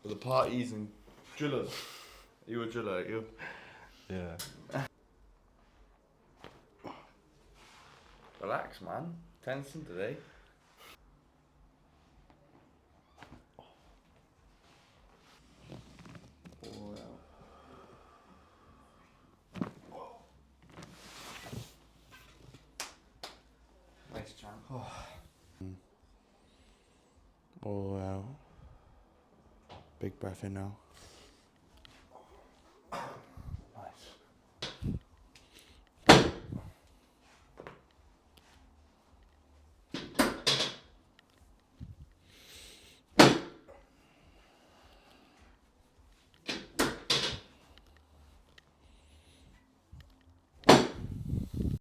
For the parties and drillers. You a driller, you. Yeah. Relax, man. Tensing today. Nice champ. Oh wow. Big breath in now.